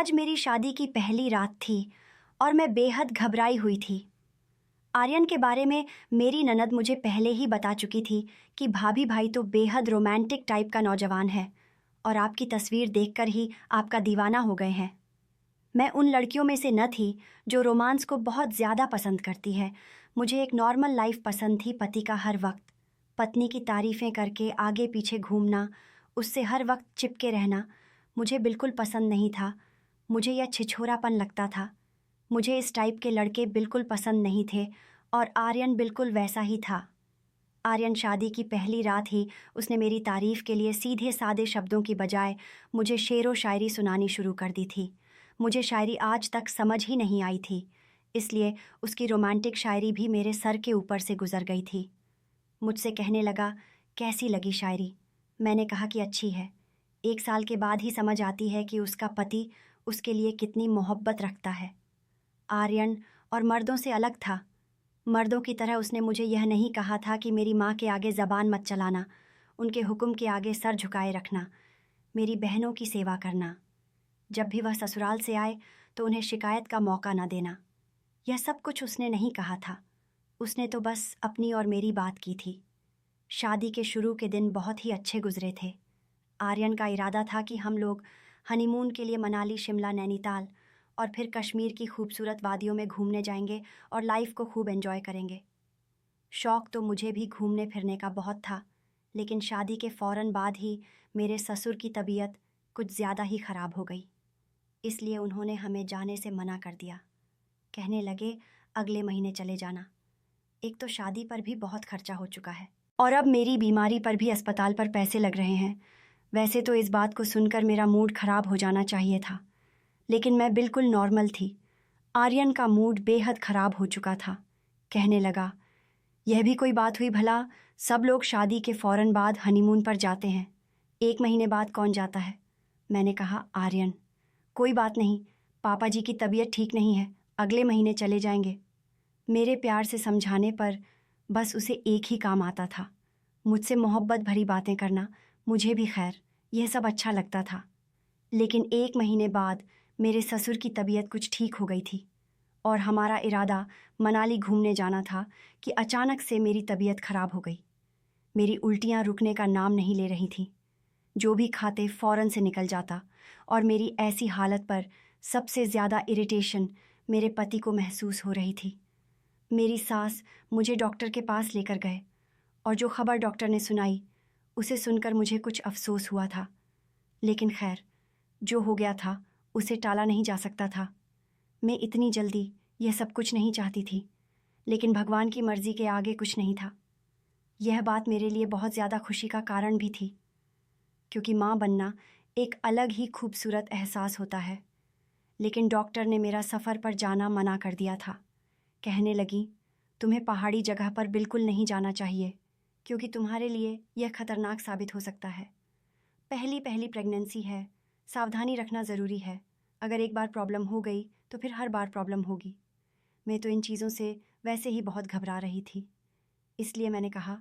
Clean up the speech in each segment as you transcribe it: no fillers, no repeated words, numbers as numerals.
आज मेरी शादी की पहली रात थी और मैं बेहद घबराई हुई थी। आर्यन के बारे में मेरी ननद मुझे पहले ही बता चुकी थी कि भाभी भाई तो बेहद रोमांटिक टाइप का नौजवान है और आपकी तस्वीर देखकर ही आपका दीवाना हो गए हैं। मैं उन लड़कियों में से न थी जो रोमांस को बहुत ज़्यादा पसंद करती है। मुझे एक नॉर्मल लाइफ पसंद थी, पति का हर वक्त पत्नी की तारीफ़ें करके आगे पीछे घूमना, उससे हर वक्त चिपके रहना मुझे बिल्कुल पसंद नहीं था। मुझे यह छिछोरापन लगता था। मुझे इस टाइप के लड़के बिल्कुल पसंद नहीं थे और आर्यन बिल्कुल वैसा ही था। आर्यन शादी की पहली रात ही उसने मेरी तारीफ़ के लिए सीधे सादे शब्दों की बजाय मुझे शेरो शायरी सुनानी शुरू कर दी थी। मुझे शायरी आज तक समझ ही नहीं आई थी, इसलिए उसकी रोमांटिक शायरी भी मेरे सर के ऊपर से गुजर गई थी। मुझसे कहने लगा, कैसी लगी शायरी? मैंने कहा कि अच्छी है। 1 साल के बाद ही समझ आती है कि उसका पति उसके लिए कितनी मोहब्बत रखता है। आर्यन और मर्दों से अलग था। मर्दों की तरह उसने मुझे यह नहीं कहा था कि मेरी माँ के आगे ज़बान मत चलाना, उनके हुक्म के आगे सर झुकाए रखना, मेरी बहनों की सेवा करना। जब भी वह ससुराल से आए तो उन्हें शिकायत का मौका न देना। यह सब कुछ उसने नहीं कहा था। उसने तो बस अपनी और मेरी बात की थी। शादी के शुरू के दिन बहुत ही अच्छे गुजरे थे। आर्यन का इरादा था कि हम लोग हनीमून के लिए मनाली, शिमला, नैनीताल और फिर कश्मीर की खूबसूरत वादियों में घूमने जाएंगे और लाइफ को खूब एंजॉय करेंगे। शौक़ तो मुझे भी घूमने फिरने का बहुत था, लेकिन शादी के फ़ौरन बाद ही मेरे ससुर की तबीयत कुछ ज़्यादा ही ख़राब हो गई। इसलिए उन्होंने हमें जाने से मना कर दिया। कहने लगे, अगले महीने चले जाना। एक तो शादी पर भी बहुत खर्चा हो चुका है और अब मेरी बीमारी पर भी अस्पताल पर पैसे लग रहे हैं। वैसे तो इस बात को सुनकर मेरा मूड ख़राब हो जाना चाहिए था, लेकिन मैं बिल्कुल नॉर्मल थी। आर्यन का मूड बेहद ख़राब हो चुका था। कहने लगा, यह भी कोई बात हुई भला? सब लोग शादी के फ़ौरन बाद हनीमून पर जाते हैं, 1 महीने बाद कौन जाता है? मैंने कहा, आर्यन कोई बात नहीं, पापा जी की तबीयत ठीक नहीं है, अगले महीने चले जाएंगे। मेरे प्यार से समझाने पर बस उसे एक ही काम आता था, मुझसे मोहब्बत भरी बातें करना। मुझे भी खैर यह सब अच्छा लगता था। लेकिन 1 महीने बाद मेरे ससुर की तबीयत कुछ ठीक हो गई थी और हमारा इरादा मनाली घूमने जाना था कि अचानक से मेरी तबीयत ख़राब हो गई। मेरी उल्टियाँ रुकने का नाम नहीं ले रही थीं। जो भी खाते फ़ौरन से निकल जाता और मेरी ऐसी हालत पर सबसे ज़्यादा इरिटेशन मेरे पति को महसूस हो रही थी। मेरी सास मुझे डॉक्टर के पास लेकर गए और जो खबर डॉक्टर ने सुनाई उसे सुनकर मुझे कुछ अफसोस हुआ था। लेकिन खैर, जो हो गया था उसे टाला नहीं जा सकता था। मैं इतनी जल्दी यह सब कुछ नहीं चाहती थी, लेकिन भगवान की मर्ज़ी के आगे कुछ नहीं था। यह बात मेरे लिए बहुत ज़्यादा खुशी का कारण भी थी, क्योंकि माँ बनना एक अलग ही खूबसूरत एहसास होता है। लेकिन डॉक्टर ने मेरा सफ़र पर जाना मना कर दिया था। कहने लगी, तुम्हें पहाड़ी जगह पर बिल्कुल नहीं जाना चाहिए, क्योंकि तुम्हारे लिए यह खतरनाक साबित हो सकता है। पहली प्रेगनेंसी है, सावधानी रखना ज़रूरी है। अगर एक बार प्रॉब्लम हो गई तो फिर हर बार प्रॉब्लम होगी। मैं तो इन चीज़ों से वैसे ही बहुत घबरा रही थी, इसलिए मैंने कहा,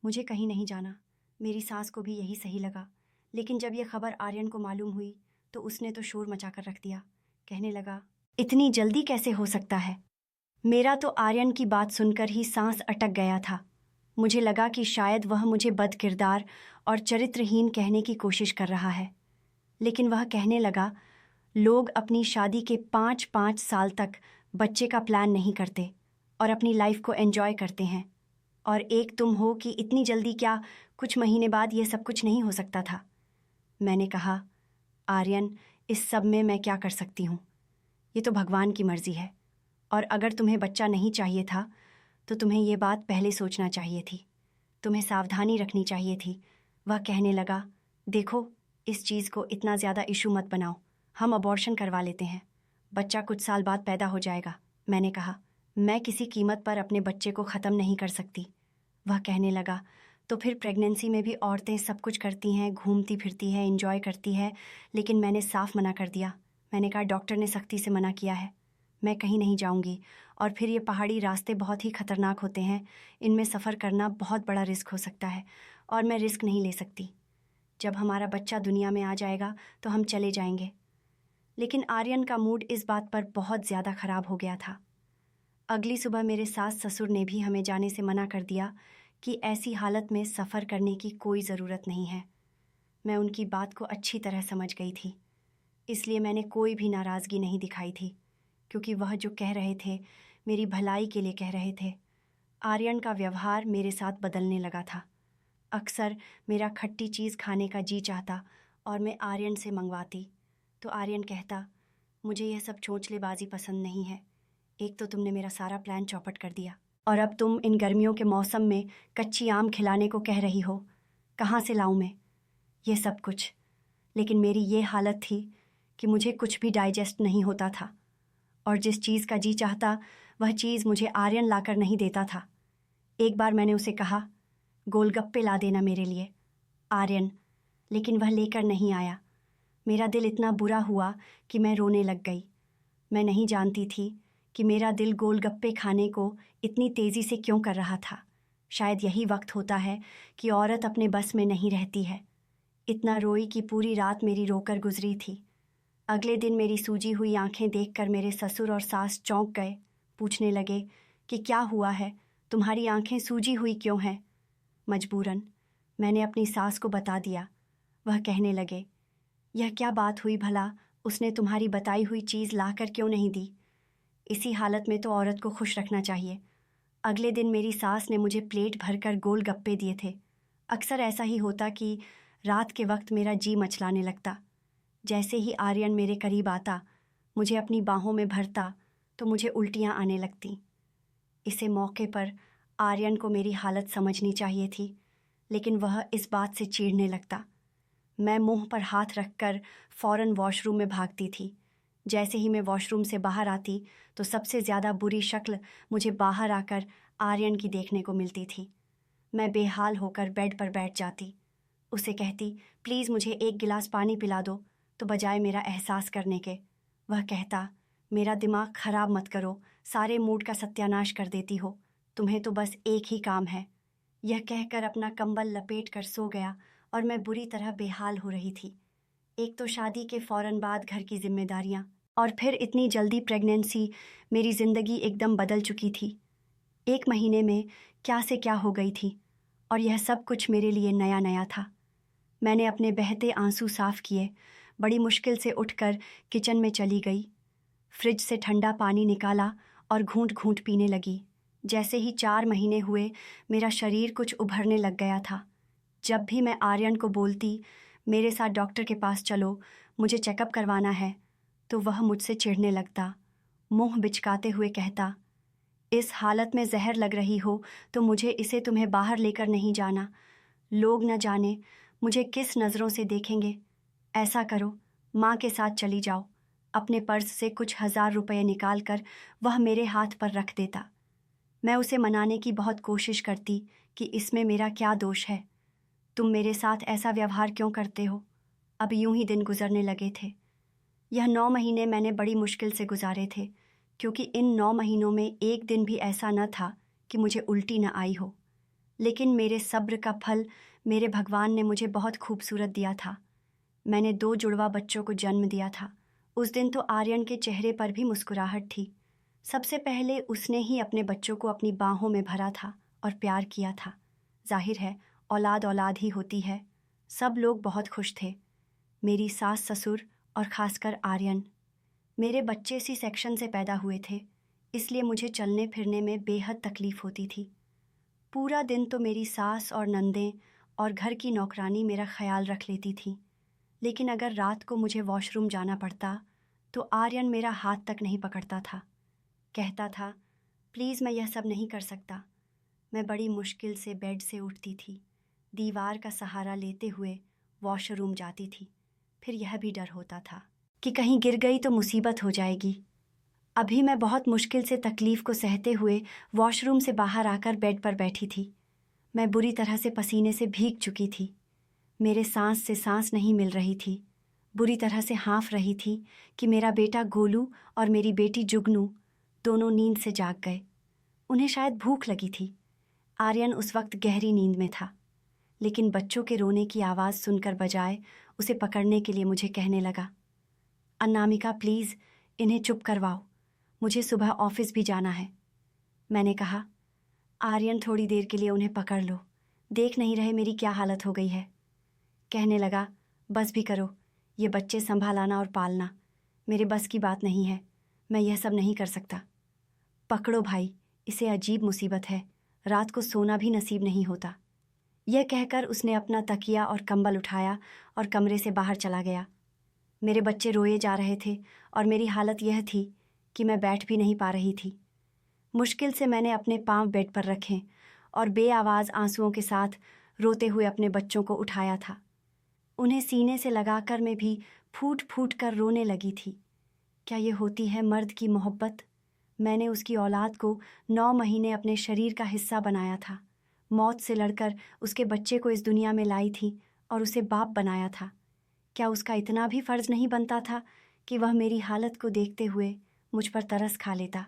मुझे कहीं नहीं जाना। मेरी सास को भी यही सही लगा, लेकिन जब यह खबर आर्यन को मालूम हुई तो उसने तो शोर मचा कर रख दिया। कहने लगा, इतनी जल्दी कैसे हो सकता है? मेरा तो आर्यन की बात सुनकर ही सांस अटक गया था। मुझे लगा कि शायद वह मुझे बदकिरदार और चरित्रहीन कहने की कोशिश कर रहा है, लेकिन वह कहने लगा, लोग अपनी शादी के 5-5 साल तक बच्चे का प्लान नहीं करते और अपनी लाइफ को एंजॉय करते हैं, और एक तुम हो कि इतनी जल्दी क्या, कुछ महीने बाद यह सब कुछ नहीं हो सकता था। मैंने कहा, आर्यन, इस सब में मैं क्या कर सकती हूँ? ये तो भगवान की मर्ज़ी है, और अगर तुम्हें बच्चा नहीं चाहिए था तो तुम्हें ये बात पहले सोचना चाहिए थी, तुम्हें सावधानी रखनी चाहिए थी। वह कहने लगा, देखो, इस चीज़ को इतना ज़्यादा इशू मत बनाओ, हम अबॉर्शन करवा लेते हैं, बच्चा कुछ साल बाद पैदा हो जाएगा। मैंने कहा, मैं किसी कीमत पर अपने बच्चे को ख़त्म नहीं कर सकती। वह कहने लगा, तो फिर प्रेगनेंसी में भी औरतें सब कुछ करती हैं, घूमती फिरती हैं, एंजॉय करती है। लेकिन मैंने साफ मना कर दिया। मैंने कहा, डॉक्टर ने सख्ती से मना किया है, मैं कहीं नहीं जाऊंगी, और फिर ये पहाड़ी रास्ते बहुत ही ख़तरनाक होते हैं, इनमें सफ़र करना बहुत बड़ा रिस्क हो सकता है और मैं रिस्क नहीं ले सकती। जब हमारा बच्चा दुनिया में आ जाएगा तो हम चले जाएंगे। लेकिन आर्यन का मूड इस बात पर बहुत ज़्यादा ख़राब हो गया था। अगली सुबह मेरे सास ससुर ने भी हमें जाने से मना कर दिया कि ऐसी हालत में सफ़र करने की कोई ज़रूरत नहीं है। मैं उनकी बात को अच्छी तरह समझ गई थी, इसलिए मैंने कोई भी नाराज़गी नहीं दिखाई थी, क्योंकि वह जो कह रहे थे मेरी भलाई के लिए कह रहे थे। आर्यन का व्यवहार मेरे साथ बदलने लगा था। अक्सर मेरा खट्टी चीज़ खाने का जी चाहता और मैं आर्यन से मंगवाती, तो आर्यन कहता, मुझे यह सब चोंचलेबाजी पसंद नहीं है। एक तो तुमने मेरा सारा प्लान चौपट कर दिया, और अब तुम इन गर्मियों के मौसम में कच्ची आम खिलाने को कह रही हो। कहाँ से लाऊं मैं ये सब कुछ? लेकिन मेरी ये हालत थी कि मुझे कुछ भी डाइजेस्ट नहीं होता था, और जिस चीज़ का जी चाहता वह चीज़ मुझे आर्यन लाकर नहीं देता था। एक बार मैंने उसे कहा, गोलगप्पे ला देना मेरे लिए, आर्यन, लेकिन वह लेकर नहीं आया। मेरा दिल इतना बुरा हुआ कि मैं रोने लग गई। मैं नहीं जानती थी कि मेरा दिल गोलगप्पे खाने को इतनी तेज़ी से क्यों कर रहा था। शायद यही वक्त होता है कि औरत अपने बस में नहीं रहती है। इतना रोई कि पूरी रात मेरी रोकर गुजरी थी। अगले दिन मेरी सूजी हुई आंखें देखकर मेरे ससुर और सास चौंक गए। पूछने लगे कि क्या हुआ है, तुम्हारी आंखें सूजी हुई क्यों हैं? मजबूरन मैंने अपनी सास को बता दिया। वह कहने लगे, यह क्या बात हुई भला, उसने तुम्हारी बताई हुई चीज़ लाकर क्यों नहीं दी? इसी हालत में तो औरत को खुश रखना चाहिए। अगले दिन मेरी सास ने मुझे प्लेट भरकर गोलगप्पे दिए थे। अक्सर ऐसा ही होता कि रात के वक्त मेरा जी मचलाने लगता। जैसे ही आर्यन मेरे करीब आता, मुझे अपनी बाहों में भरता, तो मुझे उल्टियाँ आने लगती। इसे मौके पर आर्यन को मेरी हालत समझनी चाहिए थी, लेकिन वह इस बात से चीढ़ने लगता। मैं मुंह पर हाथ रखकर फ़ौरन वॉशरूम में भागती थी। जैसे ही मैं वॉशरूम से बाहर आती तो सबसे ज़्यादा बुरी शक्ल मुझे बाहर आकर आर्यन की देखने को मिलती थी। मैं बेहाल होकर बेड पर बैठ जाती। उसे कहती, प्लीज़ मुझे एक गिलास पानी पिला दो, तो बजाय मेरा एहसास करने के वह कहता, मेरा दिमाग ख़राब मत करो, सारे मूड का सत्यानाश कर देती हो, तुम्हें तो बस एक ही काम है। यह कहकर अपना कंबल लपेट कर सो गया और मैं बुरी तरह बेहाल हो रही थी। एक तो शादी के फ़ौरन बाद घर की जिम्मेदारियां, और फिर इतनी जल्दी प्रेगनेंसी। मेरी ज़िंदगी एकदम बदल चुकी थी। 1 महीने में क्या से क्या हो गई थी, और यह सब कुछ मेरे लिए नया नया था। मैंने अपने बहते आंसू साफ किए, बड़ी मुश्किल से उठकर किचन में चली गई, फ्रिज से ठंडा पानी निकाला और घूंट घूंट पीने लगी। जैसे ही 4 महीने हुए, मेरा शरीर कुछ उभरने लग गया था। जब भी मैं आर्यन को बोलती, मेरे साथ डॉक्टर के पास चलो, मुझे चेकअप करवाना है, तो वह मुझसे चिढ़ने लगता। मुंह बिचकाते हुए कहता, इस हालत में जहर लग रही हो तो मुझे इसे तुम्हें बाहर लेकर नहीं जाना। लोग न जाने मुझे किस नज़रों से देखेंगे। ऐसा करो, माँ के साथ चली जाओ। अपने पर्स से कुछ 1000 रुपये निकाल कर वह मेरे हाथ पर रख देता। मैं उसे मनाने की बहुत कोशिश करती कि इसमें मेरा क्या दोष है। तुम मेरे साथ ऐसा व्यवहार क्यों करते हो? अब यूं ही दिन गुजरने लगे थे। यह 9 महीने मैंने बड़ी मुश्किल से गुजारे थे, क्योंकि इन 9 महीनों में एक दिन भी ऐसा न था कि मुझे उल्टी न आई हो। लेकिन मेरे सब्र का फल मेरे भगवान ने मुझे बहुत खूबसूरत दिया था। मैंने 2 जुड़वा बच्चों को जन्म दिया था। उस दिन तो आर्यन के चेहरे पर भी मुस्कुराहट थी। सबसे पहले उसने ही अपने बच्चों को अपनी बाहों में भरा था और प्यार किया था। जाहिर है, औलाद औलाद ही होती है। सब लोग बहुत खुश थे, मेरी सास ससुर और ख़ासकर आर्यन। मेरे बच्चे सी सेक्शन से पैदा हुए थे, इसलिए मुझे चलने फिरने में बेहद तकलीफ़ होती थी। पूरा दिन तो मेरी सास और नंदें और घर की नौकरानी मेरा ख्याल रख लेती थी, लेकिन अगर रात को मुझे वॉशरूम जाना पड़ता तो आर्यन मेरा हाथ तक नहीं पकड़ता था। कहता था, प्लीज़ मैं यह सब नहीं कर सकता। मैं बड़ी मुश्किल से बेड से उठती थी, दीवार का सहारा लेते हुए वॉशरूम जाती थी। फिर यह भी डर होता था कि कहीं गिर गई तो मुसीबत हो जाएगी। अभी मैं बहुत मुश्किल से तकलीफ़ को सहते हुए वॉशरूम से बाहर आकर बेड पर बैठी थी। मैं बुरी तरह से पसीने से भीग चुकी थी। मेरे सांस से सांस नहीं मिल रही थी। बुरी तरह से हाँफ रही थी कि मेरा बेटा गोलू और मेरी बेटी जुगनू दोनों नींद से जाग गए। उन्हें शायद भूख लगी थी। आर्यन उस वक्त गहरी नींद में था, लेकिन बच्चों के रोने की आवाज़ सुनकर बजाय उसे पकड़ने के लिए मुझे कहने लगा, अनामिका प्लीज़ इन्हें चुप करवाओ, मुझे सुबह ऑफिस भी जाना है। मैंने कहा। आर्यन थोड़ी देर के लिए उन्हें पकड़ लो, देख नहीं रहे मेरी क्या हालत हो गई है। कहने लगा, बस भी करो, ये बच्चे संभालना और पालना मेरे बस की बात नहीं है, मैं यह सब नहीं कर सकता। पकड़ो भाई, इसे अजीब मुसीबत है, रात को सोना भी नसीब नहीं होता। यह कहकर उसने अपना तकिया और कंबल उठाया और कमरे से बाहर चला गया। मेरे बच्चे रोए जा रहे थे और मेरी हालत यह थी कि मैं बैठ भी नहीं पा रही थी। मुश्किल से मैंने अपने पांव बेड पर रखे और बेआवाज़ आंसुओं के साथ रोते हुए अपने बच्चों को उठाया था। उन्हें सीने से लगाकर मैं भी फूट फूट कर रोने लगी थी। क्या ये होती है मर्द की मोहब्बत? मैंने उसकी औलाद को 9 महीने अपने शरीर का हिस्सा बनाया था, मौत से लड़कर उसके बच्चे को इस दुनिया में लाई थी और उसे बाप बनाया था। क्या उसका इतना भी फ़र्ज़ नहीं बनता था कि वह मेरी हालत को देखते हुए मुझ पर तरस खा लेता?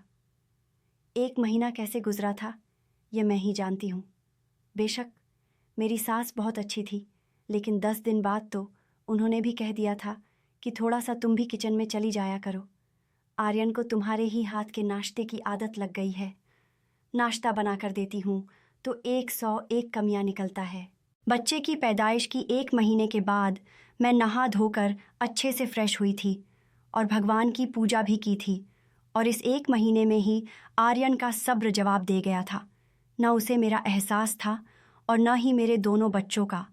1 महीना कैसे गुजरा था, यह मैं ही जानती हूँ। बेशक मेरी सास बहुत अच्छी थी, लेकिन 10 दिन बाद तो उन्होंने भी कह दिया था कि थोड़ा सा तुम भी किचन में चली जाया करो। आर्यन को तुम्हारे ही हाथ के नाश्ते की आदत लग गई है। नाश्ता बना कर देती हूँ तो 101 कमियाँ निकलता है। बच्चे की पैदाइश की 1 महीने के बाद मैं नहा धोकर अच्छे से फ्रेश हुई थी और भगवान की पूजा भी की थी, और इस 1 महीने में ही आर्यन का सब्र जवाब दे गया था। न उसे मेरा एहसास था और न ही मेरे दोनों बच्चों का।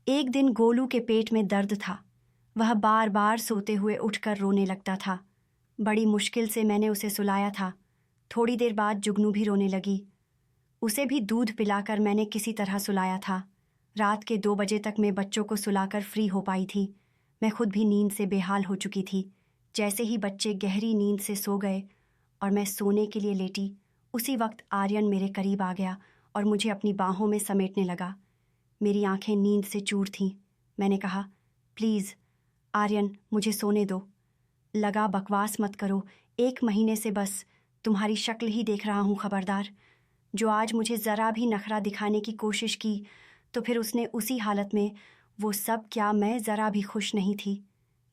एक दिन गोलू के पेट में दर्द था। वह बार बार सोते हुए उठकर रोने लगता था। बड़ी मुश्किल से मैंने उसे सुलाया था। थोड़ी देर बाद जुगनू भी रोने लगी। उसे भी दूध पिलाकर मैंने किसी तरह सुलाया था। रात के 2 बजे तक मैं बच्चों को सुलाकर फ्री हो पाई थी। मैं खुद भी नींद से बेहाल हो चुकी थी। जैसे ही बच्चे गहरी नींद से सो गए और मैं सोने के लिए लेटी, उसी वक्त आर्यन मेरे करीब आ गया और मुझे अपनी बाहों में समेटने लगा। मेरी आंखें नींद से चूर थीं। मैंने कहा, प्लीज़ आर्यन, मुझे सोने दो। लगा, बकवास मत करो, 1 महीने से बस तुम्हारी शक्ल ही देख रहा हूँ, खबरदार। जो आज मुझे ज़रा भी नखरा दिखाने की कोशिश की तो फिर उसने उसी हालत में, वो सब क्या, मैं ज़रा भी खुश नहीं थी,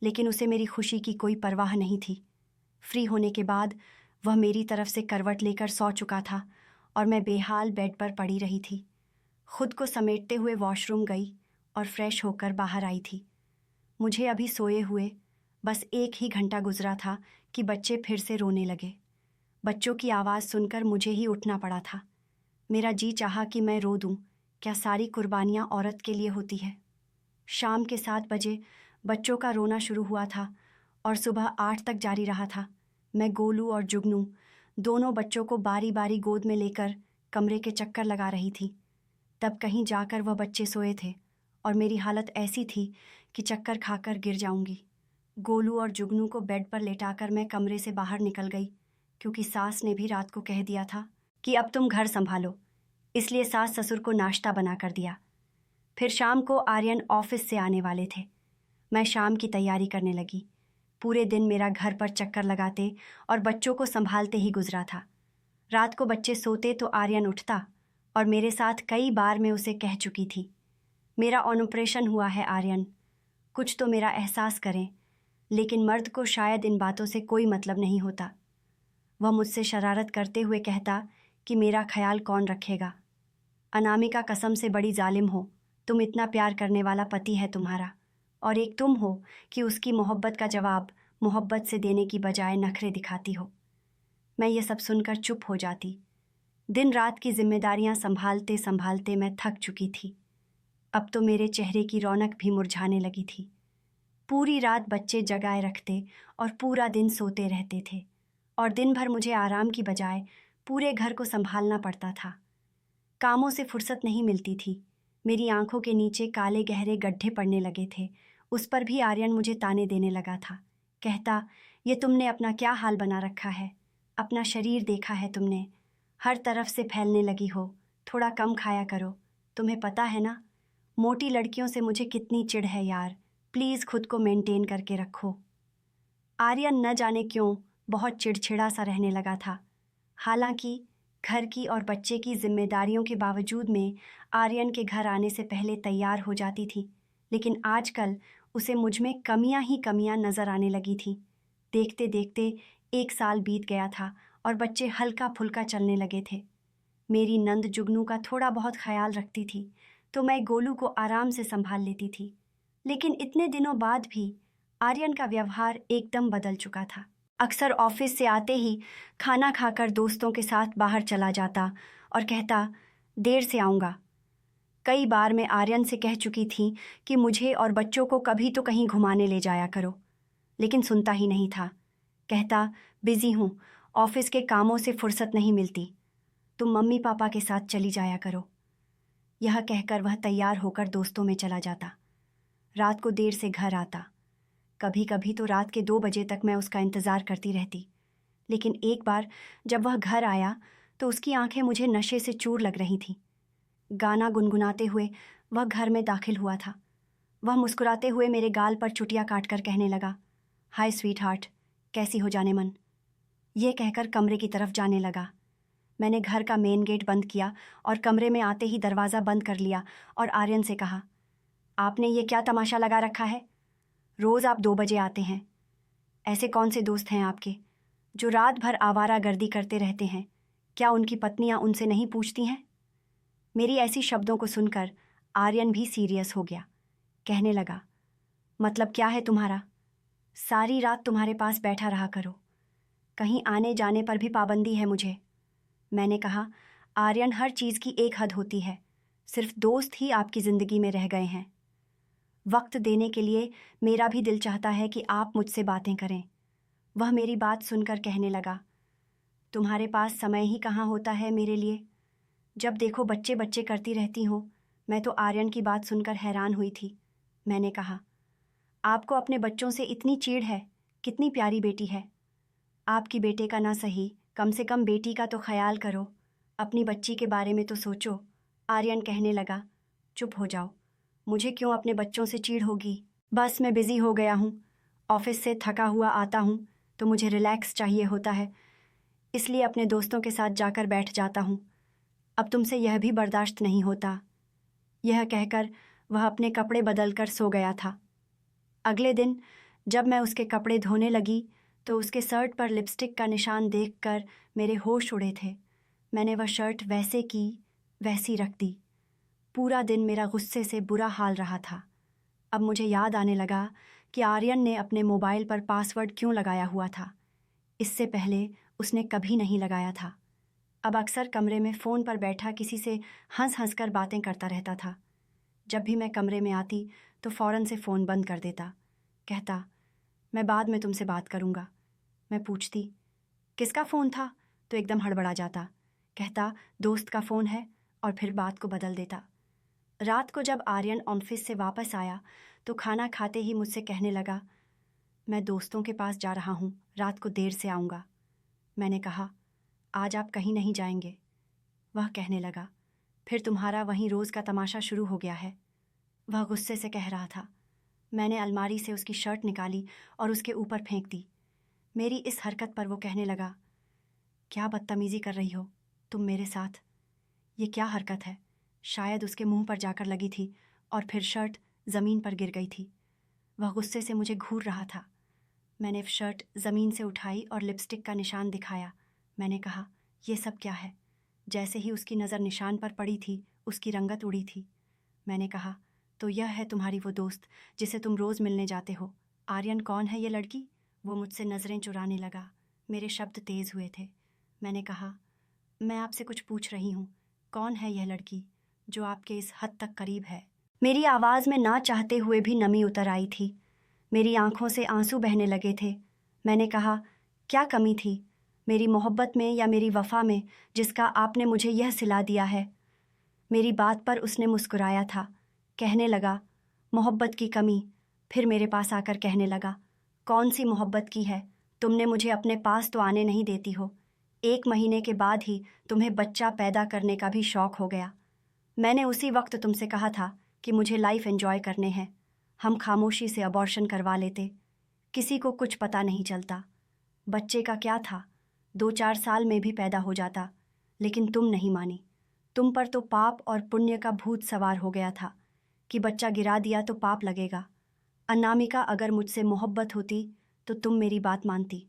लेकिन उसे मेरी खुशी की कोई परवाह नहीं थी। फ्री होने के बाद वह मेरी तरफ से करवट लेकर सो चुका था और मैं बेहाल बेड पर पड़ी रही थी। खुद को समेटते हुए वॉशरूम गई और फ्रेश होकर बाहर आई थी। मुझे अभी सोए हुए बस 1 ही घंटा गुजरा था कि बच्चे फिर से रोने लगे। बच्चों की आवाज़ सुनकर मुझे ही उठना पड़ा था। मेरा जी चाहा कि मैं रो दूं। क्या सारी कुर्बानियां औरत के लिए होती है? शाम के 7 बजे बच्चों का रोना शुरू हुआ था और सुबह 8 तक जारी रहा था। मैं गोलू और जुगनू दोनों बच्चों को बारी बारी गोद में लेकर कमरे के चक्कर लगा रही थी। तब कहीं जाकर वह बच्चे सोए थे और मेरी हालत ऐसी थी कि चक्कर खाकर गिर जाऊंगी। गोलू और जुगनू को बेड पर लेटाकर मैं कमरे से बाहर निकल गई, क्योंकि सास ने भी रात को कह दिया था कि अब तुम घर संभालो, इसलिए सास ससुर को नाश्ता बना कर दिया। फिर शाम को आर्यन ऑफिस से आने वाले थे। मैं शाम की तैयारी करने लगी। पूरे दिन मेरा घर पर चक्कर लगाते और बच्चों को संभालते ही गुजरा था। रात को बच्चे सोते तो आर्यन उठता और मेरे साथ कई बार मैं उसे कह चुकी थी, मेरा ऑपरेशन हुआ है आर्यन, कुछ तो मेरा एहसास करें। लेकिन मर्द को शायद इन बातों से कोई मतलब नहीं होता। वह मुझसे शरारत करते हुए कहता कि मेरा ख्याल कौन रखेगा। अनामिका, कसम से बड़ी जालिम हो, तुम इतना प्यार करने वाला पति है तुम्हारा, और एक तुम हो कि उसकी मोहब्बत का जवाब मोहब्बत से देने की बजाय नखरे दिखाती हो। मैं ये सब सुनकर चुप हो जाती। दिन रात की जिम्मेदारियां संभालते संभालते मैं थक चुकी थी। अब तो मेरे चेहरे की रौनक भी मुरझाने लगी थी। पूरी रात बच्चे जगाए रखते और पूरा दिन सोते रहते थे, और दिन भर मुझे आराम की बजाय पूरे घर को संभालना पड़ता था। कामों से फुर्सत नहीं मिलती थी। मेरी आंखों के नीचे काले गहरे गड्ढे पड़ने लगे थे। उस पर भी आर्यन मुझे ताने देने लगा था। कहता, ये तुमने अपना क्या हाल बना रखा है, अपना शरीर देखा है तुमने, हर तरफ से फैलने लगी हो, थोड़ा कम खाया करो। तुम्हें पता है ना, मोटी लड़कियों से मुझे कितनी चिढ़ है यार, प्लीज़ खुद को मेंटेन करके रखो। आर्यन न जाने क्यों बहुत चिड़चिड़ा सा रहने लगा था। हालांकि घर की और बच्चे की जिम्मेदारियों के बावजूद मैं आर्यन के घर आने से पहले तैयार हो जाती थी, लेकिन आजकल उसे मुझ में कमियां ही कमियां नजर आने लगी थी। देखते देखते 1 साल बीत गया था और बच्चे हल्का फुल्का चलने लगे थे। मेरी नंद जुगनू का थोड़ा बहुत ख्याल रखती थी, तो मैं गोलू को आराम से संभाल लेती थी। लेकिन इतने दिनों बाद भी आर्यन का व्यवहार एकदम बदल चुका था। अक्सर ऑफिस से आते ही खाना खाकर दोस्तों के साथ बाहर चला जाता और कहता, देर से आऊँगा। कई बार मैं आर्यन से कह चुकी थी कि मुझे और बच्चों को कभी तो कहीं घुमाने ले जाया करो, लेकिन सुनता ही नहीं था। कहता, बिजी हूँ, ऑफिस के कामों से फुर्सत नहीं मिलती, तुम मम्मी पापा के साथ चली जाया करो। यह कहकर वह तैयार होकर दोस्तों में चला जाता। रात को देर से घर आता। कभी कभी तो रात के 2 बजे तक मैं उसका इंतज़ार करती रहती। लेकिन एक बार जब वह घर आया तो उसकी आंखें मुझे नशे से चूर लग रही थीं। गाना गुनगुनाते हुए वह घर में दाखिल हुआ था। वह मुस्कुराते हुए मेरे गाल पर चुटिया काटकर कहने लगा, हाय स्वीट हार्ट, कैसी हो जाने मन। यह कहकर कमरे की तरफ जाने लगा। मैंने घर का मेन गेट बंद किया और कमरे में आते ही दरवाज़ा बंद कर लिया और आर्यन से कहा, आपने ये क्या तमाशा लगा रखा है? रोज़ आप 2 बजे आते हैं। ऐसे कौन से दोस्त हैं आपके जो रात भर आवारागर्दी करते रहते हैं? क्या उनकी पत्नियां उनसे नहीं पूछती हैं? मेरी ऐसी शब्दों को सुनकर आर्यन भी सीरियस हो गया। कहने लगा, मतलब क्या है तुम्हारा? सारी रात तुम्हारे पास बैठा रहा करो, कहीं आने जाने पर भी पाबंदी है मुझे। मैंने कहा, आर्यन, हर चीज़ की एक हद होती है, सिर्फ दोस्त ही आपकी ज़िंदगी में रह गए हैं। वक्त देने के लिए मेरा भी दिल चाहता है कि आप मुझसे बातें करें। वह मेरी बात सुनकर कहने लगा, तुम्हारे पास समय ही कहाँ होता है मेरे लिए? जब देखो बच्चे बच्चे करती रहती हो। मैं तो आर्यन की बात सुनकर हैरान हुई थी। मैंने कहा, आपको अपने बच्चों से इतनी चीड़ है? कितनी प्यारी बेटी है आपकी। बेटे का ना सही, कम से कम बेटी का तो ख्याल करो, अपनी बच्ची के बारे में तो सोचो। आर्यन कहने लगा, चुप हो जाओ, मुझे क्यों अपने बच्चों से चीड़ होगी? बस मैं बिज़ी हो गया हूँ। ऑफिस से थका हुआ आता हूँ तो मुझे रिलैक्स चाहिए होता है, इसलिए अपने दोस्तों के साथ जाकर बैठ जाता हूँ। अब तुमसे यह भी बर्दाश्त नहीं होता। यह कहकर वह अपने कपड़े बदलकर सो गया था। अगले दिन जब मैं उसके कपड़े धोने लगी तो उसके शर्ट पर लिपस्टिक का निशान देखकर मेरे होश उड़े थे। मैंने वह शर्ट वैसे की वैसी रख दी। पूरा दिन मेरा गुस्से से बुरा हाल रहा था। अब मुझे याद आने लगा कि आर्यन ने अपने मोबाइल पर पासवर्ड क्यों लगाया हुआ था। इससे पहले उसने कभी नहीं लगाया था। अब अक्सर कमरे में फ़ोन पर बैठा किसी से हंस हंस कर बातें करता रहता था। जब भी मैं कमरे में आती तो फ़ौरन से फ़ोन बंद कर देता। कहता, मैं बाद में तुमसे बात करूँगा। मैं पूछती, किसका फ़ोन था? तो एकदम हड़बड़ा जाता। कहता, दोस्त का फ़ोन है, और फिर बात को बदल देता। रात को जब आर्यन ऑफिस से वापस आया तो खाना खाते ही मुझसे कहने लगा, मैं दोस्तों के पास जा रहा हूँ, रात को देर से आऊँगा। मैंने कहा, आज आप कहीं नहीं जाएंगे? वह कहने लगा, फिर तुम्हारा वहीं रोज़ का तमाशा शुरू हो गया है। वह गुस्से से कह रहा था। मैंने अलमारी से उसकी शर्ट निकाली और उसके ऊपर फेंक दी। मेरी इस हरकत पर वो कहने लगा, क्या बदतमीज़ी कर रही हो तुम मेरे साथ? ये क्या हरकत है? शायद उसके मुंह पर जाकर लगी थी और फिर शर्ट ज़मीन पर गिर गई थी। वह गुस्से से मुझे घूर रहा था। मैंने शर्ट ज़मीन से उठाई और लिपस्टिक का निशान दिखाया। मैंने कहा, ये सब क्या है? जैसे ही उसकी नज़र निशान पर पड़ी थी उसकी रंगत उड़ी थी। मैंने कहा, तो यह है तुम्हारी वो दोस्त जिसे तुम रोज़ मिलने जाते हो? आर्यन, कौन है ये लड़की? वो मुझसे नज़रें चुराने लगा। मेरे शब्द तेज़ हुए थे। मैंने कहा, मैं आपसे कुछ पूछ रही हूँ, कौन है यह लड़की जो आपके इस हद तक करीब है? मेरी आवाज़ में ना चाहते हुए भी नमी उतर आई थी। मेरी आंखों से आंसू बहने लगे थे। मैंने कहा, क्या कमी थी मेरी मोहब्बत में या मेरी वफ़ा में जिसका आपने मुझे यह सिला दिया है? मेरी बात पर उसने मुस्कुराया था। कहने लगा, मोहब्बत की कमी। फिर मेरे पास आकर कहने लगा, कौन सी मोहब्बत की है? तुमने मुझे अपने पास तो आने नहीं देती हो। 1 महीने के बाद ही तुम्हें बच्चा पैदा करने का भी शौक़ हो गया। मैंने उसी वक्त तुमसे कहा था कि मुझे लाइफ एंजॉय करने हैं। हम खामोशी से अबॉर्शन करवा लेते, किसी को कुछ पता नहीं चलता। बच्चे का क्या था, 2-4 साल में भी पैदा हो जाता। लेकिन तुम नहीं मानी। तुम पर तो पाप और पुण्य का भूत सवार हो गया था कि बच्चा गिरा दिया तो पाप लगेगा। अनामिका, अगर मुझसे मोहब्बत होती तो तुम मेरी बात मानती।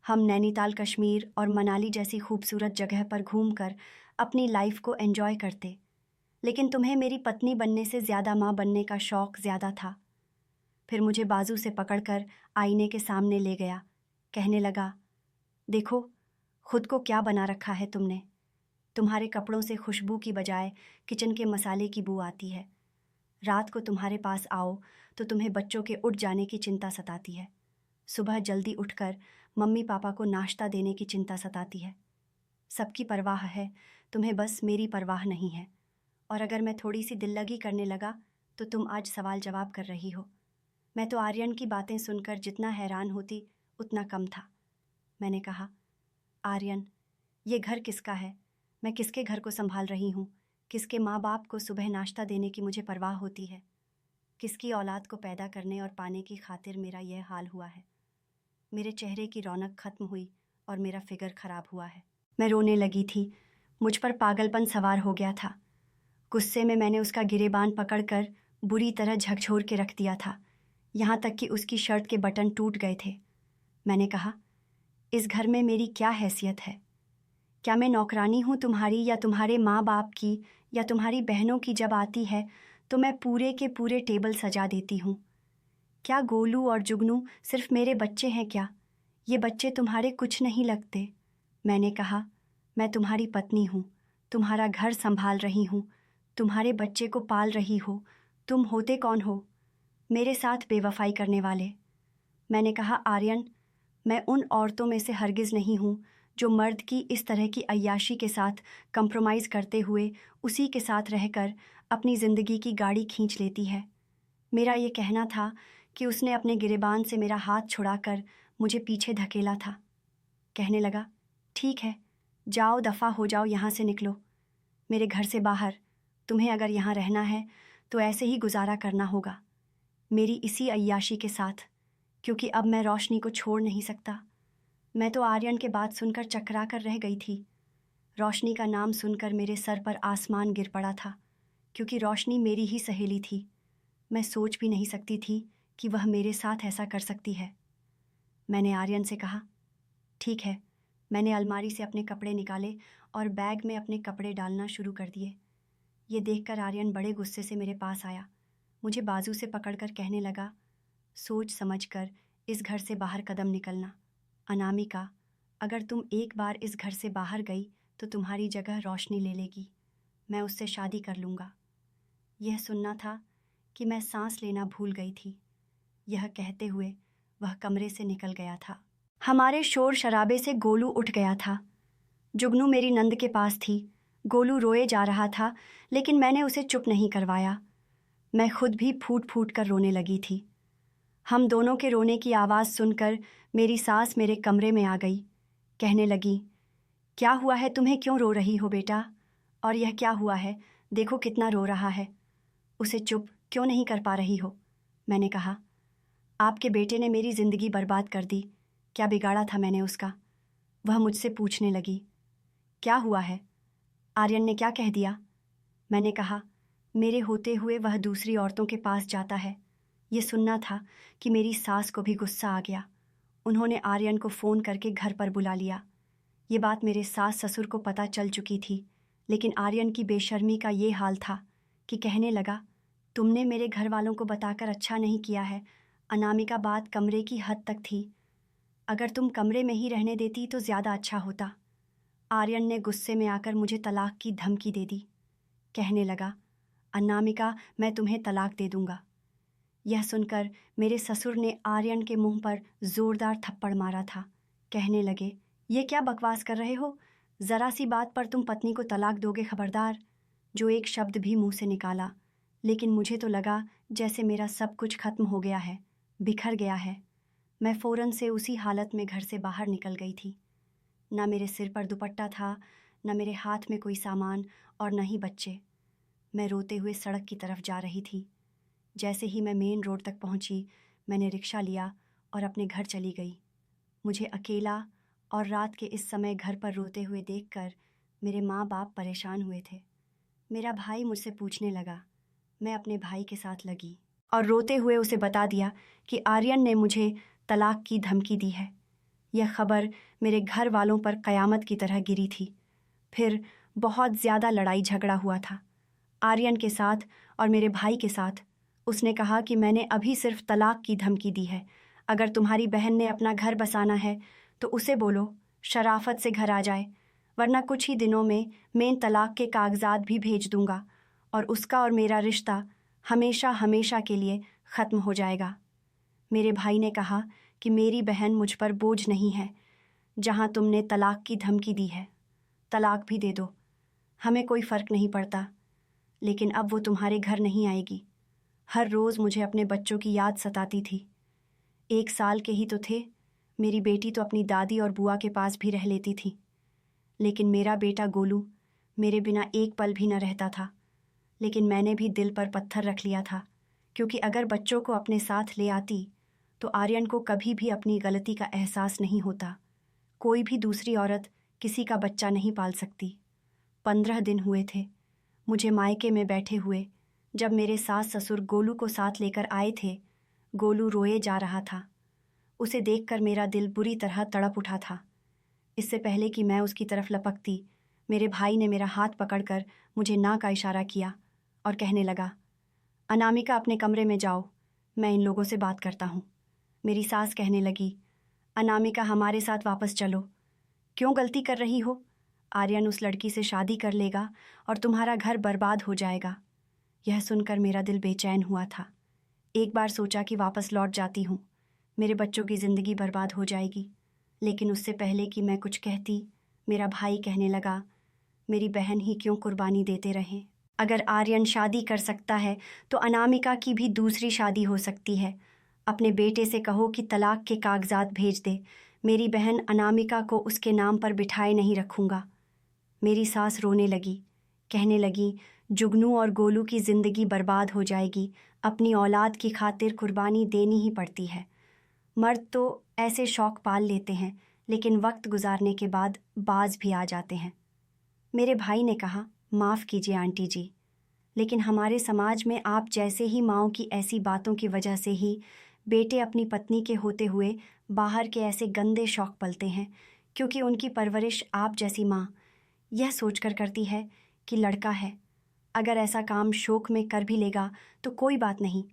हम नैनीताल, कश्मीर और मनाली जैसी खूबसूरत जगह पर घूमकर अपनी लाइफ को एंजॉय करते। लेकिन तुम्हें मेरी पत्नी बनने से ज़्यादा माँ बनने का शौक़ ज़्यादा था। फिर मुझे बाजू से पकड़कर आईने के सामने ले गया। कहने लगा, देखो खुद को क्या बना रखा है तुमने। तुम्हारे कपड़ों से खुशबू की बजाय किचन के मसाले की बू आती है। रात को तुम्हारे पास आओ तो तुम्हें बच्चों के उठ जाने की चिंता सताती है। सुबह जल्दी उठकर मम्मी पापा को नाश्ता देने की चिंता सताती है। सबकी परवाह है, तुम्हें बस मेरी परवाह नहीं है। और अगर मैं थोड़ी सी दिल लगी करने लगा तो तुम आज सवाल जवाब कर रही हो। मैं तो आर्यन की बातें सुनकर जितना हैरान होती उतना कम था। मैंने कहा, आर्यन, ये घर किसका है? मैं किसके घर को संभाल रही हूँ? किसके माँ बाप को सुबह नाश्ता देने की मुझे परवाह होती है? किसकी औलाद को पैदा करने और पाने की खातिर मेरा यह हाल हुआ है? मेरे चेहरे की रौनक खत्म हुई और मेरा फिगर खराब हुआ है। मैं रोने लगी थी। मुझ पर पागलपन सवार हो गया था। गुस्से में मैंने उसका गिरेबान पकड़कर बुरी तरह झकझोर के रख दिया था, यहाँ तक कि उसकी शर्ट के बटन टूट गए थे। मैंने कहा, इस घर में मेरी क्या हैसियत है? क्या मैं नौकरानी हूँ तुम्हारी, या तुम्हारे माँ बाप की, या तुम्हारी बहनों की? जब आती है तो मैं पूरे के पूरे टेबल सजा देती हूँ। क्या गोलू और जुगनू सिर्फ मेरे बच्चे हैं क्या? ये बच्चे तुम्हारे कुछ नहीं लगते। मैंने कहा, मैं तुम्हारी पत्नी हूँ, तुम्हारा घर संभाल रही हूँ, तुम्हारे बच्चे को पाल रही हो। तुम होते कौन हो? मेरे साथ बेवफाई करने वाले। मैंने कहा, आर्यन, मैं उन औरतों में से हरगिज़ नहीं हूँ जो मर्द की इस तरह की अय्याशी के साथ कंप्रोमाइज़ करते हुए उसी के साथ रहकर अपनी ज़िंदगी की गाड़ी खींच लेती है। मेरा ये कहना था कि उसने अपने गिरेबान से मेरा हाथ छुड़ाकर मुझे पीछे धकेला था। कहने लगा, ठीक है, जाओ, दफ़ा हो जाओ, यहाँ से निकलो, मेरे घर से बाहर। तुम्हें अगर यहाँ रहना है तो ऐसे ही गुजारा करना होगा, मेरी इसी अय्याशी के साथ, क्योंकि अब मैं रोशनी को छोड़ नहीं सकता। मैं तो आर्यन के बात सुनकर चकरा कर रह गई थी। रोशनी का नाम सुनकर मेरे सर पर आसमान गिर पड़ा था, क्योंकि रोशनी मेरी ही सहेली थी। मैं सोच भी नहीं सकती थी कि वह मेरे साथ ऐसा कर सकती है। मैंने आर्यन से कहा, ठीक है। मैंने अलमारी से अपने कपड़े निकाले और बैग में अपने कपड़े डालना शुरू कर दिए। ये देखकर आर्यन बड़े गुस्से से मेरे पास आया। मुझे बाजू से पकड़कर कहने लगा, सोच समझकर इस घर से बाहर कदम निकलना। अनामिका, अगर तुम एक बार इस घर से बाहर गई तो तुम्हारी जगह रोशनी ले लेगी। मैं उससे शादी कर लूँगा। यह सुनना था कि मैं सांस लेना भूल गई थी। यह कहते हुए वह कमरे से निकल गया था। हमारे शोर शराबे से गोलू उठ गया था। जुगनू मेरी नंद के पास थी। गोलू रोए जा रहा था, लेकिन मैंने उसे चुप नहीं करवाया। मैं खुद भी फूट फूट कर रोने लगी थी। हम दोनों के रोने की आवाज़ सुनकर मेरी सास मेरे कमरे में आ गई। कहने लगी, क्या हुआ है तुम्हें? क्यों रो रही हो बेटा? और यह क्या हुआ है? देखो कितना रो रहा है। उसे चुप क्यों नहीं कर पा रही हो? मैंने कहा, आपके बेटे ने मेरी ज़िंदगी बर्बाद कर दी। क्या बिगाड़ा था मैंने उसका? वह मुझसे पूछने लगी, क्या हुआ है? आर्यन ने क्या कह दिया? मैंने कहा, मेरे होते हुए वह दूसरी औरतों के पास जाता है। ये सुनना था कि मेरी सास को भी गुस्सा आ गया। उन्होंने आर्यन को फ़ोन करके घर पर बुला लिया। ये बात मेरे सास ससुर को पता चल चुकी थी, लेकिन आर्यन की बेशर्मी का ये हाल था कि कहने लगा, तुमने मेरे घर वालों को बताकर अच्छा नहीं किया है। अनामिका, बात कमरे की हद तक थी। अगर तुम कमरे में ही रहने देती तो ज़्यादा अच्छा होता। आर्यन ने गुस्से में आकर मुझे तलाक की धमकी दे दी। कहने लगा, अनामिका, मैं तुम्हें तलाक दे दूंगा। यह सुनकर मेरे ससुर ने आर्यन के मुंह पर ज़ोरदार थप्पड़ मारा था। कहने लगे, ये क्या बकवास कर रहे हो? ज़रा सी बात पर तुम पत्नी को तलाक दोगे? खबरदार। जो एक शब्द भी मुंह से निकाला, लेकिन मुझे तो लगा जैसे मेरा सब कुछ खत्म हो गया है, बिखर गया है। मैं फ़ौरन से उसी हालत में घर से बाहर निकल गई थी। ना मेरे सिर पर दुपट्टा था, न मेरे हाथ में कोई सामान, और न ही बच्चे। मैं रोते हुए सड़क की तरफ जा रही थी। जैसे ही मैं मेन रोड तक पहुंची, मैंने रिक्शा लिया और अपने घर चली गई। मुझे अकेला और रात के इस समय घर पर रोते हुए देखकर मेरे माँ बाप परेशान हुए थे। मेरा भाई मुझसे पूछने लगा। मैं अपने भाई के साथ लगी। और रोते हुए उसे बता दिया कि आर्यन ने मुझे तलाक की धमकी दी है। यह खबर मेरे घर वालों पर क़यामत की तरह गिरी थी। फिर बहुत ज़्यादा लड़ाई झगड़ा हुआ था आर्यन के साथ और मेरे भाई के साथ। उसने कहा कि मैंने अभी सिर्फ तलाक की धमकी दी है। अगर तुम्हारी बहन ने अपना घर बसाना है तो उसे बोलो शराफत से घर आ जाए, वरना कुछ ही दिनों में मैं तलाक के कागजात भी भेज दूंगा और उसका और मेरा रिश्ता हमेशा हमेशा के लिए ख़त्म हो जाएगा। मेरे भाई ने कहा कि मेरी बहन मुझ पर बोझ नहीं है। जहाँ तुमने तलाक की धमकी दी है, तलाक भी दे दो, हमें कोई फ़र्क नहीं पड़ता। लेकिन अब वो तुम्हारे घर नहीं आएगी। हर रोज़ मुझे अपने बच्चों की याद सताती थी। 1 साल के ही तो थे। मेरी बेटी तो अपनी दादी और बुआ के पास भी रह लेती थी, लेकिन मेरा बेटा गोलू मेरे बिना एक पल भी न रहता था। लेकिन मैंने भी दिल पर पत्थर रख लिया था, क्योंकि अगर बच्चों को अपने साथ ले आती तो आर्यन को कभी भी अपनी गलती का एहसास नहीं होता। कोई भी दूसरी औरत किसी का बच्चा नहीं पाल सकती। 15 दिन हुए थे मुझे मायके में बैठे हुए जब मेरे सास ससुर गोलू को साथ लेकर आए थे। गोलू रोए जा रहा था। उसे देखकर मेरा दिल बुरी तरह तड़प उठा था। इससे पहले कि मैं उसकी तरफ लपकती, मेरे भाई ने मेरा हाथ पकड़कर मुझे ना का इशारा किया और कहने लगा, अनामिका अपने कमरे में जाओ, मैं इन लोगों से बात करता हूँ। मेरी सास कहने लगी, अनामिका हमारे साथ वापस चलो। क्यों गलती कर रही हो? आर्यन उस लड़की से शादी कर लेगा और तुम्हारा घर बर्बाद हो जाएगा। यह सुनकर मेरा दिल बेचैन हुआ था। एक बार सोचा कि वापस लौट जाती हूँ, मेरे बच्चों की ज़िंदगी बर्बाद हो जाएगी। लेकिन उससे पहले कि मैं कुछ कहती, मेरा भाई कहने लगा, मेरी बहन ही क्यों कुर्बानी देते रहें। अगर आर्यन शादी कर सकता है तो अनामिका की भी दूसरी शादी हो सकती है। अपने बेटे से कहो कि तलाक के कागजात भेज दे। मेरी बहन अनामिका को उसके नाम पर बिठाए नहीं रखूँगा। मेरी सास रोने लगी, कहने लगी, जुगनू और गोलू की ज़िंदगी बर्बाद हो जाएगी। अपनी औलाद की खातिर कुर्बानी देनी ही पड़ती है। मर्द तो ऐसे शौक पाल लेते हैं, लेकिन वक्त गुजारने के बाद बाज भी आ जाते हैं। मेरे भाई ने कहा, माफ़ कीजिए आंटी जी, लेकिन हमारे समाज में आप जैसे ही माँओं की ऐसी बातों की वजह से ही बेटे अपनी पत्नी के होते हुए बाहर के ऐसे गंदे शौक पलते हैं, क्योंकि उनकी परवरिश आप जैसी माँ यह सोचकर करती है कि लड़का है, अगर ऐसा काम शौक में कर भी लेगा तो कोई बात नहीं,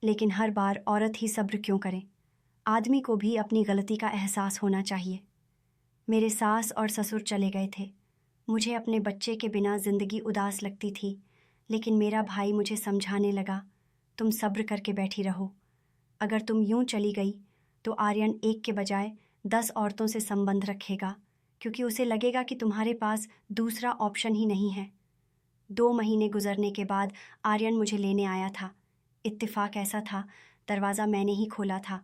लेकिन हर बार औरत ही सब्र क्यों करे। आदमी को भी अपनी गलती का एहसास होना चाहिए। मेरे सास और ससुर चले गए थे। मुझे अपने बच्चे के बिना ज़िंदगी उदास लगती थी, लेकिन मेरा भाई मुझे समझाने लगा, तुम सब्र करके बैठी रहो। अगर तुम यूं चली गई तो आर्यन एक के बजाय 10 औरतों से संबंध रखेगा, क्योंकि उसे लगेगा कि तुम्हारे पास दूसरा ऑप्शन ही नहीं है। 2 महीने गुजरने के बाद आर्यन मुझे लेने आया था। इत्तेफाक ऐसा था, दरवाज़ा मैंने ही खोला था।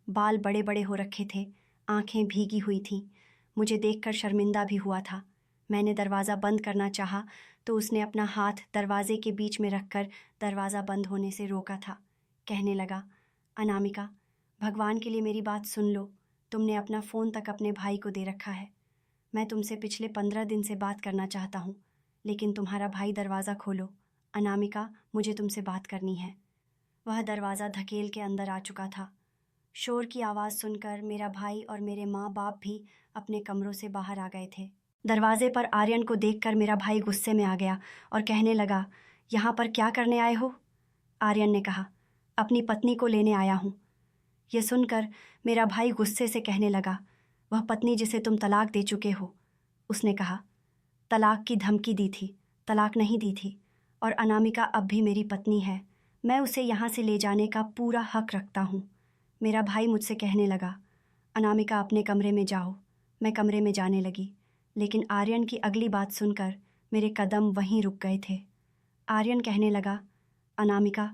बाल बड़े बड़े हो रखे थे, आंखें भीगी हुई थीं। मुझे देखकर शर्मिंदा भी हुआ था। मैंने दरवाज़ा बंद करना चाहा तो उसने अपना हाथ दरवाजे के बीच में रखकर दरवाज़ा बंद होने से रोका था। कहने लगा, अनामिका, भगवान के लिए मेरी बात सुन लो। तुमने अपना फ़ोन तक अपने भाई को दे रखा है। मैं तुमसे पिछले 15 दिन से बात करना चाहता हूँ, लेकिन तुम्हारा भाई दरवाज़ा खोलो। अनामिका, मुझे तुमसे बात करनी है। वह दरवाज़ा धकेल के अंदर आ चुका था। शोर की आवाज़ सुनकर मेरा भाई और मेरे माँ बाप भी अपने कमरों से बाहर आ गए थे। दरवाजे पर आर्यन को देखकर मेरा भाई गुस्से में आ गया और कहने लगा, यहाँ पर क्या करने आए हो? आर्यन ने कहा, अपनी पत्नी को लेने आया हूँ। यह सुनकर मेरा भाई गुस्से से कहने लगा, वह पत्नी जिसे तुम तलाक दे चुके हो। उसने कहा, तलाक की धमकी दी थी, तलाक नहीं दी थी, और अनामिका अब भी मेरी पत्नी है। मैं उसे यहाँ से ले जाने का पूरा हक रखता हूँ। मेरा भाई मुझसे कहने लगा, अनामिका अपने कमरे में जाओ। मैं कमरे में जाने लगी, लेकिन आर्यन की अगली बात सुनकर मेरे कदम वहीं रुक गए थे। आर्यन कहने लगा, अनामिका,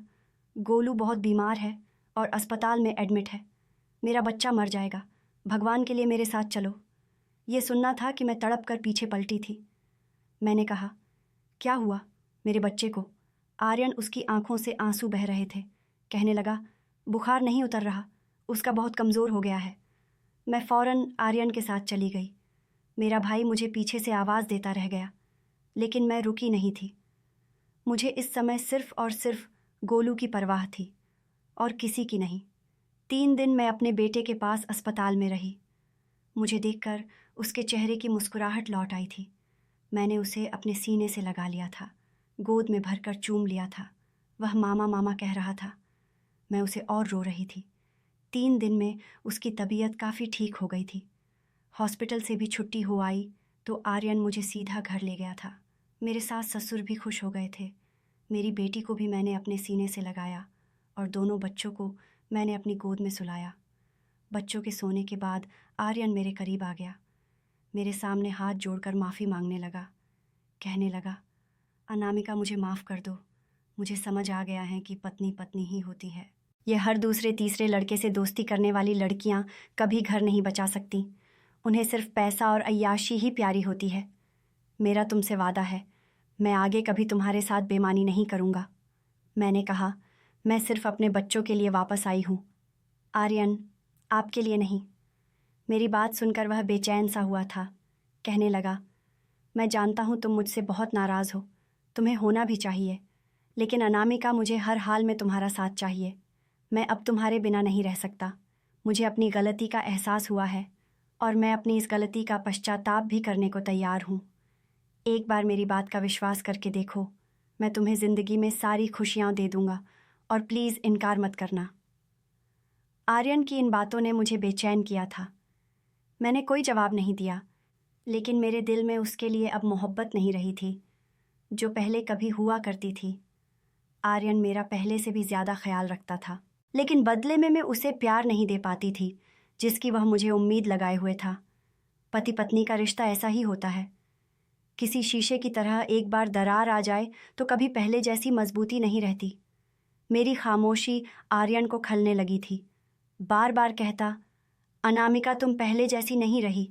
गोलू बहुत बीमार है और अस्पताल में एडमिट है। मेरा बच्चा मर जाएगा। भगवान के लिए मेरे साथ चलो। ये सुनना था कि मैं तड़प कर पीछे पलटी थी। मैंने कहा, क्या हुआ मेरे बच्चे को? आर्यन उसकी आंखों से आंसू बह रहे थे। कहने लगा, बुखार नहीं उतर रहा, उसका बहुत कमज़ोर हो गया है। मैं फ़ौरन आर्यन के साथ चली गई। मेरा भाई मुझे पीछे से आवाज़ देता रह गया, लेकिन मैं रुकी नहीं थी। मुझे इस समय सिर्फ़ और सिर्फ़ गोलू की परवाह थी। और किसी की नहीं। 3 दिन मैं अपने बेटे के पास अस्पताल में रही। मुझे देखकर उसके चेहरे की मुस्कुराहट लौट आई थी। मैंने उसे अपने सीने से लगा लिया था, गोद में भरकर चूम लिया था। वह मामा मामा कह रहा था। मैं उसे और रो रही थी। 3 दिन में उसकी तबीयत काफ़ी ठीक हो गई थी। हॉस्पिटल से भी छुट्टी हो आई तो आर्यन मुझे सीधा घर ले गया था। मेरे सास ससुर भी खुश हो गए थे। मेरी बेटी को भी मैंने अपने सीने से लगाया और दोनों बच्चों को मैंने अपनी गोद में सुलाया। बच्चों के सोने के बाद आर्यन मेरे करीब आ गया। मेरे सामने हाथ जोड़कर माफ़ी मांगने लगा। कहने लगा, अनामिका मुझे माफ़ कर दो। मुझे समझ आ गया है कि पत्नी पत्नी ही होती है। ये हर दूसरे तीसरे लड़के से दोस्ती करने वाली लड़कियां कभी घर नहीं बचा सकती। उन्हें सिर्फ पैसा और अय्याशी ही प्यारी होती है। मेरा तुमसे वादा है, मैं आगे कभी तुम्हारे साथ बेईमानी नहीं करूँगा। मैंने कहा, मैं सिर्फ अपने बच्चों के लिए वापस आई हूँ, आर्यन, आपके लिए नहीं। मेरी बात सुनकर वह बेचैन सा हुआ था। कहने लगा, मैं जानता हूँ तुम मुझसे बहुत नाराज़ हो, तुम्हें होना भी चाहिए, लेकिन अनामिका मुझे हर हाल में तुम्हारा साथ चाहिए। मैं अब तुम्हारे बिना नहीं रह सकता। मुझे अपनी गलती का एहसास हुआ है और मैं अपनी इस गलती का पश्चाताप भी करने को तैयार हूँ। एक बार मेरी बात का विश्वास करके देखो, मैं तुम्हें ज़िंदगी में सारी खुशियाँ दे दूँगा और प्लीज़ इनकार मत करना। आर्यन की इन बातों ने मुझे बेचैन किया था। मैंने कोई जवाब नहीं दिया, लेकिन मेरे दिल में उसके लिए अब मोहब्बत नहीं रही थी, जो पहले कभी हुआ करती थी। आर्यन मेरा पहले से भी ज़्यादा ख्याल रखता था, लेकिन बदले में मैं उसे प्यार नहीं दे पाती थी जिसकी वह मुझे उम्मीद लगाए हुए था। पति पत्नी का रिश्ता ऐसा ही होता है। किसी शीशे की तरह एक बार दरार आ जाए तो कभी पहले जैसी मजबूती नहीं रहती। मेरी खामोशी आर्यन को खलने लगी थी। बार बार कहता, अनामिका तुम पहले जैसी नहीं रही,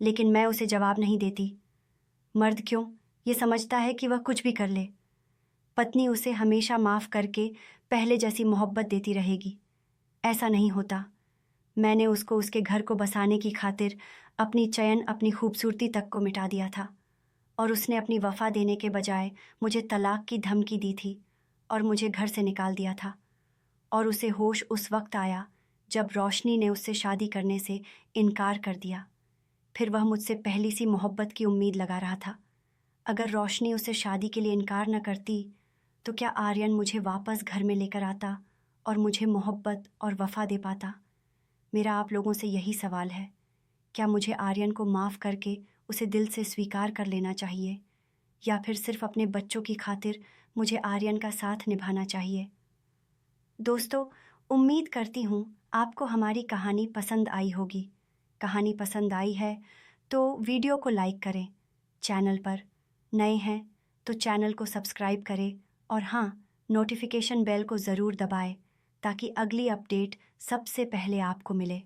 लेकिन मैं उसे जवाब नहीं देती। मर्द क्यों, ये समझता है कि वह कुछ भी कर ले। पत्नी उसे हमेशा माफ़ करके पहले जैसी मोहब्बत देती रहेगी। ऐसा नहीं होता। मैंने उसको उसके घर को बसाने की खातिर अपनी चयन, अपनी खूबसूरती तक को मिटा दिया था और उसने अपनी वफ़ा देने के बजाय मुझे तलाक की धमकी दी थी और मुझे घर से निकाल दिया था। और उसे होश उस वक्त आया जब रोशनी ने उससे शादी करने से इनकार कर दिया। फिर वह मुझसे पहली सी मोहब्बत की उम्मीद लगा रहा था। अगर रोशनी उसे शादी के लिए इनकार न करती तो क्या आर्यन मुझे वापस घर में लेकर आता और मुझे मोहब्बत और वफ़ा दे पाता? मेरा आप लोगों से यही सवाल है, क्या मुझे आर्यन को माफ़ करके उसे दिल से स्वीकार कर लेना चाहिए, या फिर सिर्फ अपने बच्चों की खातिर मुझे आर्यन का साथ निभाना चाहिए? दोस्तों, उम्मीद करती हूँ आपको हमारी कहानी पसंद आई होगी। कहानी पसंद आई है तो वीडियो को लाइक करें। चैनल पर नए हैं तो चैनल को सब्सक्राइब करें और हाँ, नोटिफिकेशन बेल को ज़रूर दबाएं ताकि अगली अपडेट सबसे पहले आपको मिले।